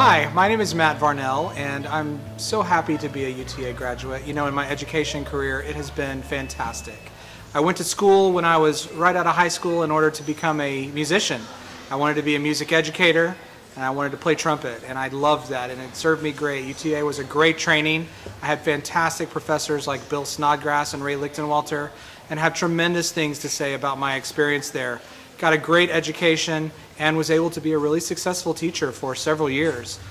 Hi, my name is Matt Varnell, and I'm so happy to be a UTA graduate. You know, in my education career, it has been fantastic. I went to school when I was right out of high school in order to become a musician. I wanted to be a music educator, and I wanted to play trumpet, and I loved that, and it served me great. UTA was a great training. I had fantastic professors like Bill Snodgrass and Ray Lichtenwalter, and have tremendous things to say about my experience there. Got a great education and was able to be a really successful teacher for several years.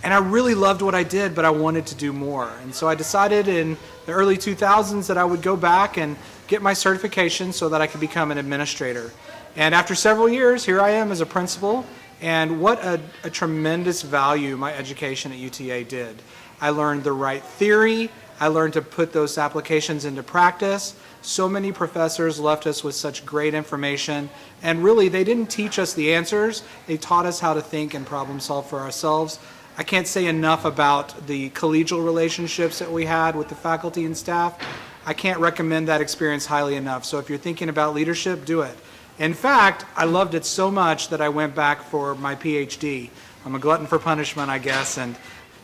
And I really loved what I did, but I wanted to do more. And so I decided in the early 2000s that I would go back and get my certification so that I could become an administrator. And after several years, here I am as a principal, and what a tremendous value my education at UTA did. I learned the right theory, I learned to put those applications into practice. So many professors left us with such great information, and really they didn't teach us the answers, they taught us how to think and problem solve for ourselves. I can't say enough about the collegial relationships that we had with the faculty and staff. I can't recommend that experience highly enough, so if you're thinking about leadership, do it. In fact, I loved it so much that I went back for my PhD. I'm a glutton for punishment, I guess, and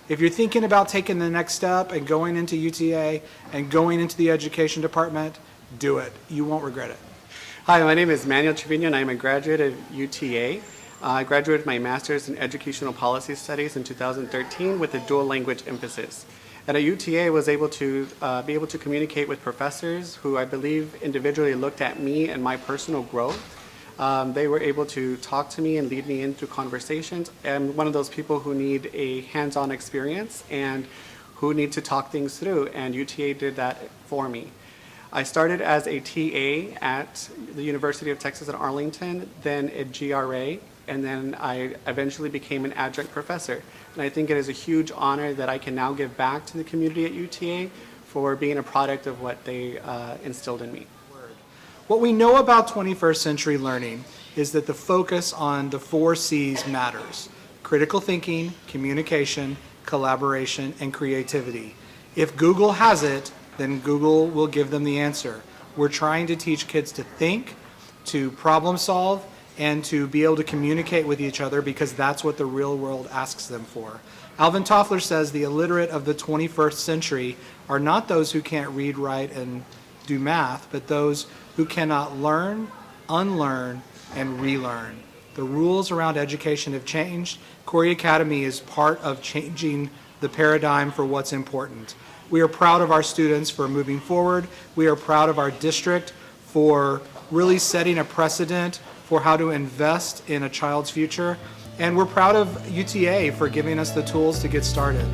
if you're thinking about taking the next step and going into UTA and going into the education department, do it. You won't regret it. Hi, my name is Manuel and I'm a graduate of UTA. I graduated my master's in educational policy studies in 2013 with a dual language emphasis. At UTA, I was able to communicate with professors who I believe individually looked at me and my personal growth. They were able to talk to me and lead me into conversations. I'm one of those people who need a hands-on experience and who need to talk things through, and UTA did that for me. I started as a TA at the University of Texas at Arlington, then a GRA, and then I eventually became an adjunct professor. And I think it is a huge honor that I can now give back to the community at UTA for being a product of what they instilled in me. What we know about 21st century learning is that the focus on the 4 C's matters: critical thinking, communication, collaboration, and creativity. If Google has it, then Google will give them the answer. We're trying to teach kids to think, to problem solve, and to be able to communicate with each other because that's what the real world asks them for. Alvin Toffler says the illiterate of the 21st century are not those who can't read, write, and do math, but those who cannot learn, unlearn, and relearn. The rules around education have changed. Corey Academy is part of changing the paradigm for what's important. We are proud of our students for moving forward. We are proud of our district for really setting a precedent for how to invest in a child's future. And we're proud of UTA for giving us the tools to get started.